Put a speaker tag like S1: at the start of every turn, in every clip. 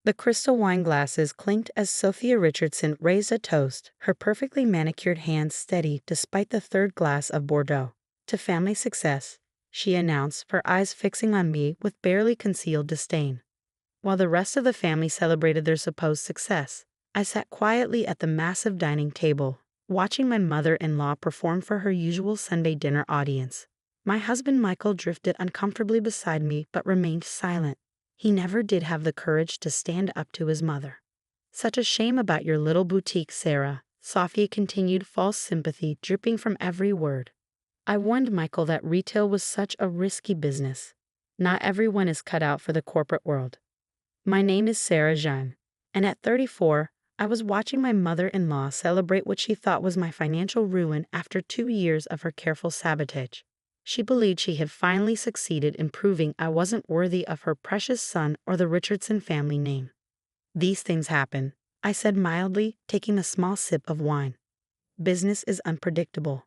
S1: The crystal wine glasses clinked as Sophia Richardson raised a toast, her perfectly manicured hands steady despite the third glass of Bordeaux. "To family success," she announced, her eyes fixing on me with barely concealed disdain. While the rest of the family celebrated their supposed success, I sat quietly at the massive dining table, watching my mother-in-law perform for her usual Sunday dinner audience. My husband Michael drifted uncomfortably beside me but remained silent. He never did have the courage to stand up to his mother. "Such a shame about your little boutique, Sarah," Sophia continued, false sympathy dripping from every word. "I warned Michael that retail was such a risky business. Not everyone is cut out for the corporate world. My name is Sarah Jeanne, and at 34, I was watching my mother-in-law celebrate what she thought was my financial ruin after 2 years of her careful sabotage. She believed she had finally succeeded in proving I wasn't worthy of her precious son or the Richardson family name. These things happen," I said mildly, taking a small sip of wine. "Business is unpredictable."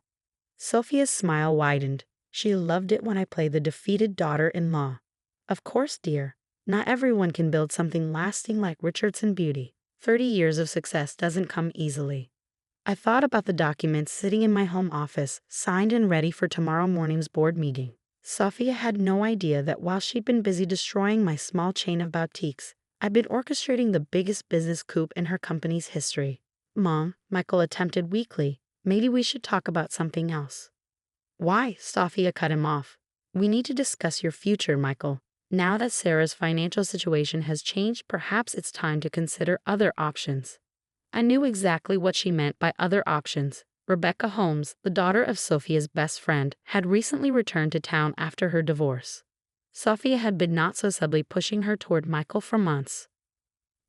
S1: Sophia's smile widened. She loved it when I played the defeated daughter-in-law. "Of course, dear. Not everyone can build something lasting like Richardson Beauty. 30 years of success doesn't come easily." I thought about the documents sitting in my home office, signed and ready for tomorrow morning's board meeting. Sophia had no idea that while she'd been busy destroying my small chain of boutiques, I'd been orchestrating the biggest business coup in her company's history. "Mom," Michael attempted weakly, "maybe we should talk about something else." "Why?" Sophia cut him off. "We need to discuss your future, Michael. Now that Sarah's financial situation has changed, perhaps it's time to consider other options." I knew exactly what she meant by other options. Rebecca Holmes, the daughter of Sophia's best friend, had recently returned to town after her divorce. Sophia had been not so subtly pushing her toward Michael for months.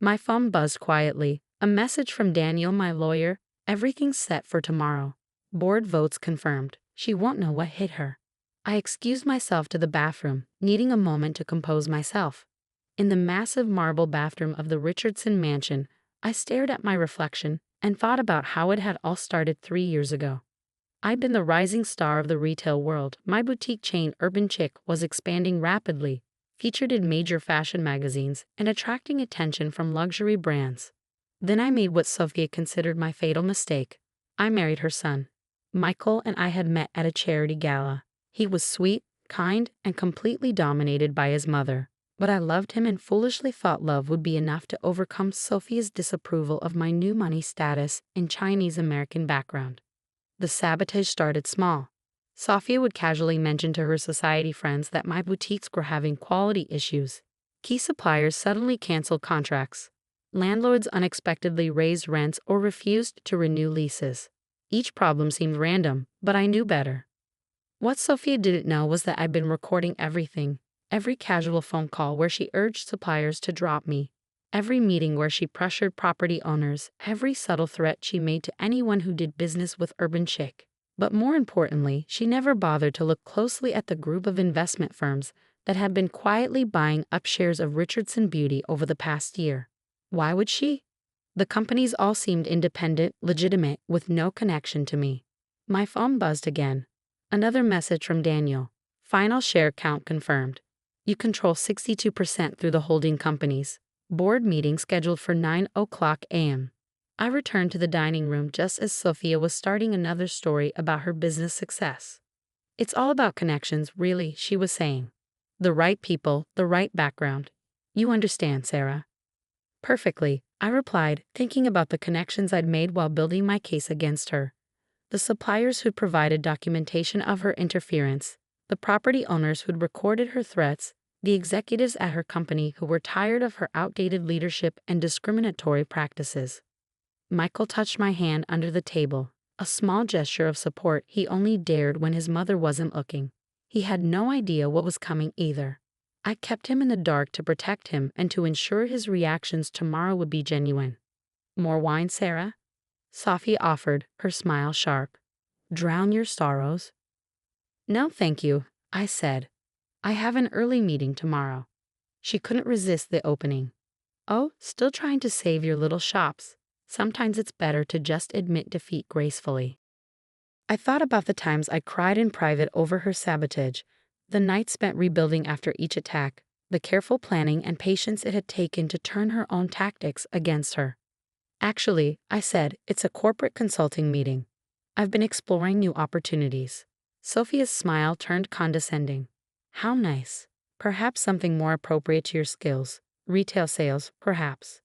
S1: My phone buzzed quietly. A message from Daniel, my lawyer. "Everything's set for tomorrow. Board votes confirmed." She won't know what hit her. I excused myself to the bathroom, needing a moment to compose myself. In the massive marble bathroom of the Richardson mansion, I stared at my reflection and thought about how it had all started 3 years ago. I'd been the rising star of the retail world. My boutique chain, Urban Chic, was expanding rapidly, featured in major fashion magazines, and attracting attention from luxury brands. Then I made what Sophia considered my fatal mistake. I married her son. Michael and I had met at a charity gala. He was sweet, kind, and completely dominated by his mother. But I loved him and foolishly thought love would be enough to overcome Sophia's disapproval of my new money status and Chinese-American background. The sabotage started small. Sophia would casually mention to her society friends that my boutiques were having quality issues. Key suppliers suddenly canceled contracts. Landlords unexpectedly raised rents or refused to renew leases. Each problem seemed random, but I knew better. What Sophia didn't know was that I'd been recording everything. Every casual phone call where she urged suppliers to drop me, every meeting where she pressured property owners, every subtle threat she made to anyone who did business with Urban Chic. But more importantly, she never bothered to look closely at the group of investment firms that had been quietly buying up shares of Richardson Beauty over the past year. Why would she? The companies all seemed independent, legitimate, with no connection to me. My phone buzzed again. Another message from Daniel. "Final share count confirmed. You control 62% through the holding companies. Board meeting scheduled for 9:00 a.m. I returned to the dining room just as Sophia was starting another story about her business success. "It's all about connections, really," she was saying. "The right people, the right background. You understand, Sarah." "Perfectly," I replied, thinking about the connections I'd made while building my case against her. The suppliers who'd provided documentation of her interference, the property owners who'd recorded her threats, the executives at her company who were tired of her outdated leadership and discriminatory practices. Michael touched my hand under the table, a small gesture of support he only dared when his mother wasn't looking. He had no idea what was coming either. I kept him in the dark to protect him and to ensure his reactions tomorrow would be genuine. "More wine, Sarah?" Sophie offered, her smile sharp. "Drown your sorrows?" "No, thank you," I said. "I have an early meeting tomorrow." She couldn't resist the opening. "Oh, still trying to save your little shops. Sometimes it's better to just admit defeat gracefully." I thought about the times I cried in private over her sabotage, the nights spent rebuilding after each attack, the careful planning and patience it had taken to turn her own tactics against her. Actually, I said, it's a corporate consulting meeting. I've been exploring new opportunities. Sophia's smile turned condescending. How nice. Perhaps something more appropriate to your skills. Retail sales, perhaps.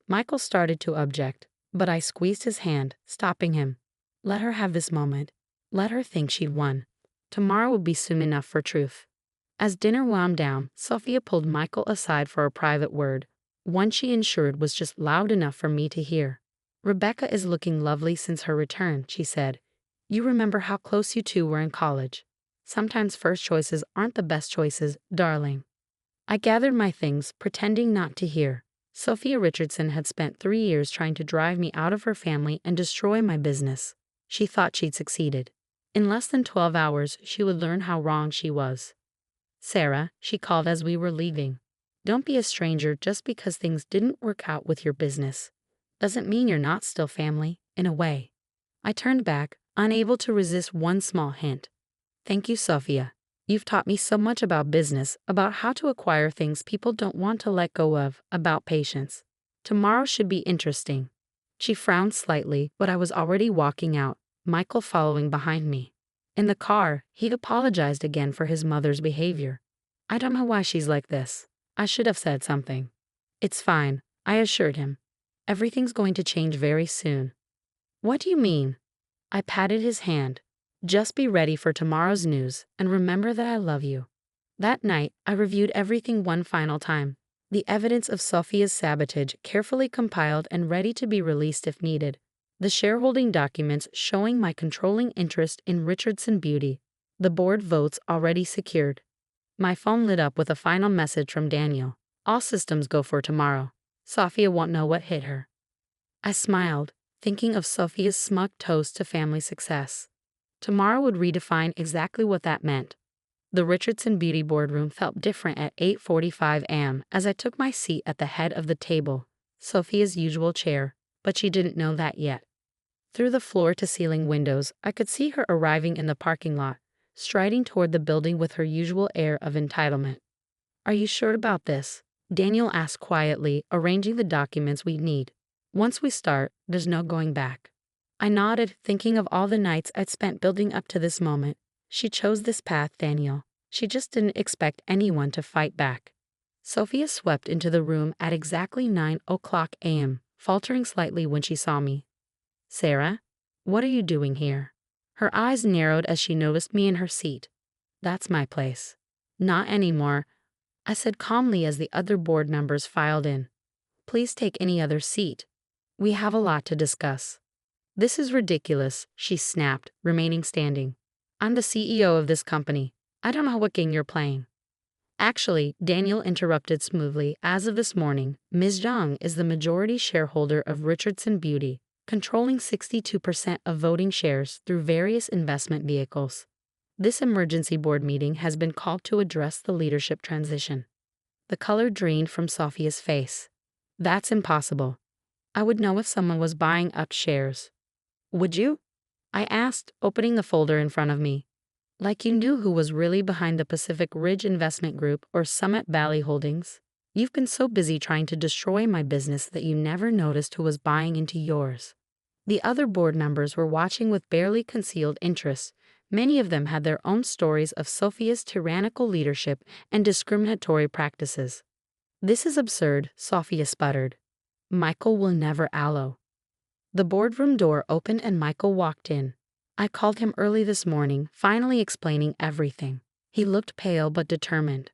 S1: Michael started to object, but I squeezed his hand, stopping him. Let her have this moment. Let her think she'd won. Tomorrow will be soon enough for truth. As dinner wound down, Sophia pulled Michael aside for a private word, one she ensured was just loud enough for me to hear. Rebecca is looking lovely since her return, she said. You remember how close you two were in college. Sometimes first choices aren't the best choices, darling. I gathered my things, pretending not to hear. Sophia Richardson had spent 3 years trying to drive me out of her family and destroy my business. She thought she'd succeeded. In less than 12 hours, she would learn how wrong she was. Sarah, she called as we were leaving. Don't be a stranger just because things didn't work out with your business. Doesn't mean you're not still family, in a way. I turned back, unable to resist one small hint. Thank you, Sophia. You've taught me so much about business, about how to acquire things people don't want to let go of, about patience. Tomorrow should be interesting. She frowned slightly, but I was already walking out, Michael following behind me. In the car, he apologized again for his mother's behavior. I don't know why she's like this. I should have said something. It's fine, I assured him. Everything's going to change very soon. What do you mean? I patted his hand. Just be ready for tomorrow's news, and remember that I love you. That night, I reviewed everything one final time. The evidence of Sophia's sabotage carefully compiled and ready to be released if needed. The shareholding documents showing my controlling interest in Richardson Beauty. The board votes already secured. My phone lit up with a final message from Daniel. All systems go for tomorrow. Sophia won't know what hit her. I smiled, thinking of Sophia's smug toast to family success. Tomorrow would redefine exactly what that meant. The Richardson Beauty boardroom felt different at 8:45 a.m. as I took my seat at the head of the table, Sophia's usual chair, but she didn't know that yet. Through the floor-to-ceiling windows, I could see her arriving in the parking lot, striding toward the building with her usual air of entitlement. Are you sure about this? Daniel asked quietly, arranging the documents we need. Once we start, there's no going back. I nodded, thinking of all the nights I'd spent building up to this moment. She chose this path, Daniel. She just didn't expect anyone to fight back. Sophia swept into the room at exactly 9:00 a.m., faltering slightly when she saw me. Sarah, what are you doing here? Her eyes narrowed as she noticed me in her seat. That's my place. Not anymore, I said calmly as the other board members filed in. Please take any other seat. We have a lot to discuss. This is ridiculous, she snapped, remaining standing. I'm the CEO of this company. I don't know what game you're playing. Actually, Daniel interrupted smoothly, as of this morning, Ms. Zhang is the majority shareholder of Richardson Beauty, controlling 62% of voting shares through various investment vehicles. This emergency board meeting has been called to address the leadership transition. The color drained from Sophia's face. That's impossible. I would know if someone was buying up shares. Would you? I asked, opening the folder in front of me. Like you knew who was really behind the Pacific Ridge Investment Group or Summit Valley Holdings? You've been so busy trying to destroy my business that you never noticed who was buying into yours. The other board members were watching with barely concealed interest. Many of them had their own stories of Sophia's tyrannical leadership and discriminatory practices. This is absurd, Sophia sputtered. Michael will never allow. The boardroom door opened and Michael walked in. I called him early this morning, finally explaining everything. He looked pale but determined.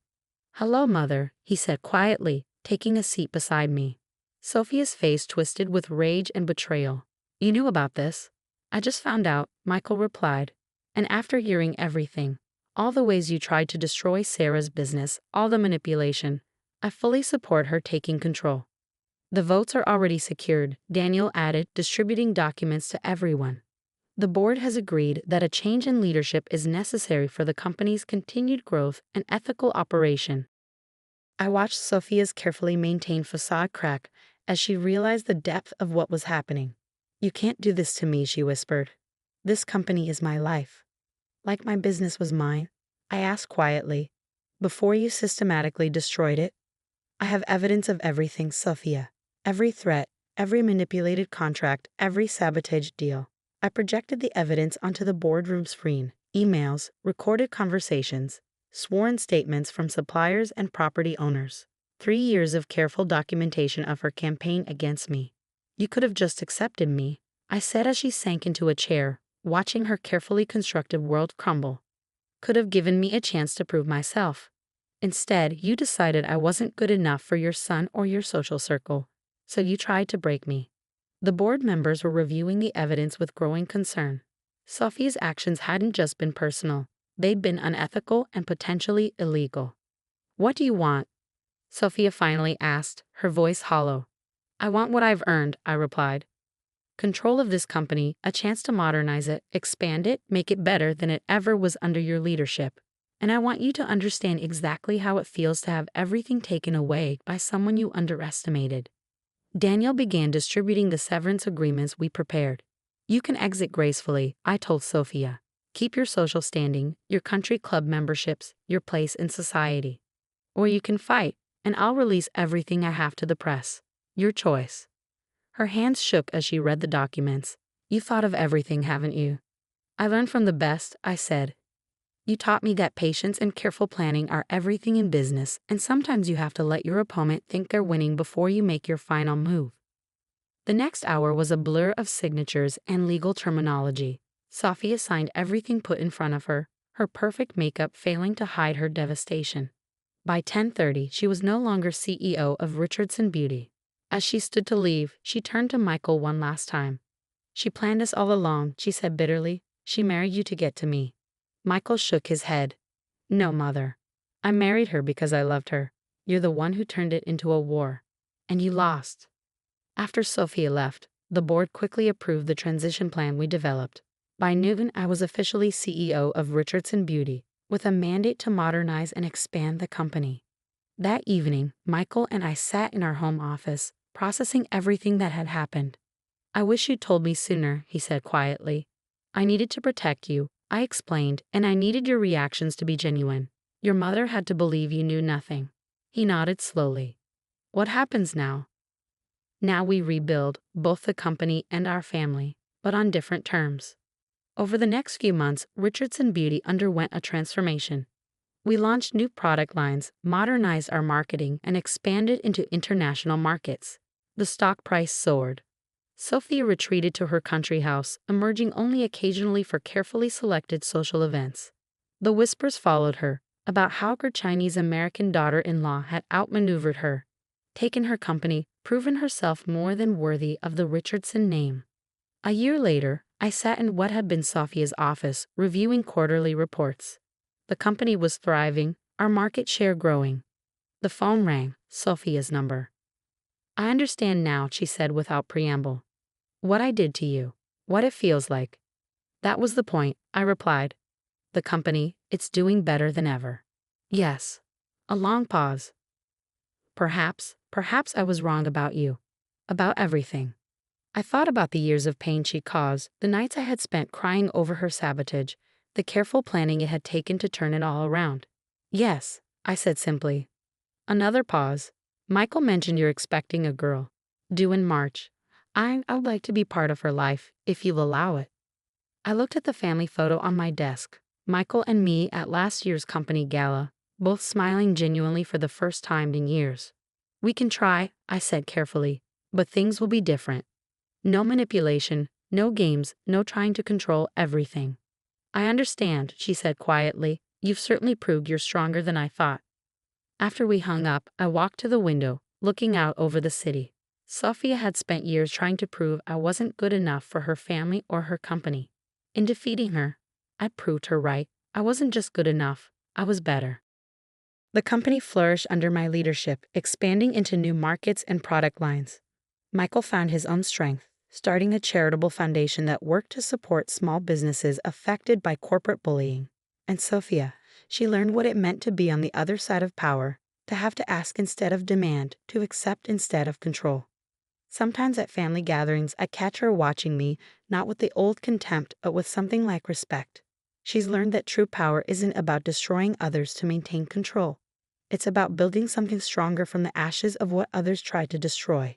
S1: Hello, Mother, he said quietly, taking a seat beside me. Sophia's face twisted with rage and betrayal. You knew about this? I just found out, Michael replied. And after hearing everything, all the ways you tried to destroy Sarah's business, all the manipulation, I fully support her taking control. The votes are already secured, Daniel added, distributing documents to everyone. The board has agreed that a change in leadership is necessary for the company's continued growth and ethical operation. I watched Sophia's carefully maintained facade crack as she realized the depth of what was happening. You can't do this to me, she whispered. This company is my life. Like my business was mine? I asked quietly. before you systematically destroyed it. I have evidence of everything, Sophia. Every threat, every manipulated contract, every sabotaged deal. I projected the evidence onto the boardroom screen, emails, recorded conversations, sworn statements from suppliers and property owners. 3 years of careful documentation of her campaign against me. You could have just accepted me, I said as she sank into a chair, watching her carefully constructed world crumble. Could have given me a chance to prove myself. Instead, you decided I wasn't good enough for your son or your social circle, so you tried to break me. The board members were reviewing the evidence with growing concern. Sophia's actions hadn't just been personal, they'd been unethical and potentially illegal. What do you want? Sophia finally asked, her voice hollow. I want what I've earned, I replied. Control of this company, a chance to modernize it, expand it, make it better than it ever was under your leadership. And I want you to understand exactly how it feels to have everything taken away by someone you underestimated. Daniel began distributing the severance agreements we prepared. You can exit gracefully, I told Sophia. Keep your social standing, your country club memberships, your place in society. Or you can fight, and I'll release everything I have to the press. Your choice. Her hands shook as she read the documents. You thought of everything, haven't you? I learned from the best, I said. You taught me that patience and careful planning are everything in business, and sometimes you have to let your opponent think they're winning before you make your final move. The next hour was a blur of signatures and legal terminology. Sophia signed everything put in front of her, her perfect makeup failing to hide her devastation. By 10:30, she was no longer CEO of Richardson Beauty. As she stood to leave, she turned to Michael one last time. She planned this all along, she said bitterly. She married you to get to me. Michael shook his head. No, Mother. I married her because I loved her. You're the one who turned it into a war. And you lost. After Sophia left, the board quickly approved the transition plan we developed. By noon, I was officially CEO of Richardson Beauty, with a mandate to modernize and expand the company. That evening, Michael and I sat in our home office, processing everything that had happened. I wish you'd told me sooner, he said quietly. I needed to protect you, I explained, and I needed your reactions to be genuine. Your mother had to believe you knew nothing. He nodded slowly. What happens now? Now we rebuild, both the company and our family, but on different terms. Over the next few months, Richardson Beauty underwent a transformation. We launched new product lines, modernized our marketing, and expanded into international markets. The stock price soared. Sophia retreated to her country house, emerging only occasionally for carefully selected social events. The whispers followed her, about how her Chinese-American daughter-in-law had outmaneuvered her, taken her company, proven herself more than worthy of the Richardson name. A year later, I sat in what had been Sophia's office, reviewing quarterly reports. The company was thriving, our market share growing. The phone rang, Sophia's number. I understand now, she said without preamble. What I did to you, what it feels like. That was the point, I replied. The company, it's doing better than ever. Yes. A long pause. Perhaps I was wrong about you. About everything. I thought about the years of pain she caused, the nights I had spent crying over her sabotage, the careful planning it had taken to turn it all around. Yes, I said simply. Another pause. Michael mentioned you're expecting a girl. Due in March. I'd like to be part of her life, if you'll allow it. I looked at the family photo on my desk. Michael and me at last year's company gala, both smiling genuinely for the first time in years. We can try, I said carefully, but things will be different. No manipulation, no games, no trying to control everything. I understand, she said quietly. You've certainly proved you're stronger than I thought. After we hung up, I walked to the window, looking out over the city. Sophia had spent years trying to prove I wasn't good enough for her family or her company. In defeating her, I proved her right. I wasn't just good enough, I was better. The company flourished under my leadership, expanding into new markets and product lines. Michael found his own strength, starting a charitable foundation that worked to support small businesses affected by corporate bullying. And Sophia, she learned what it meant to be on the other side of power, to have to ask instead of demand, to accept instead of control. Sometimes at family gatherings, I catch her watching me, not with the old contempt, but with something like respect. She's learned that true power isn't about destroying others to maintain control. It's about building something stronger from the ashes of what others tried to destroy.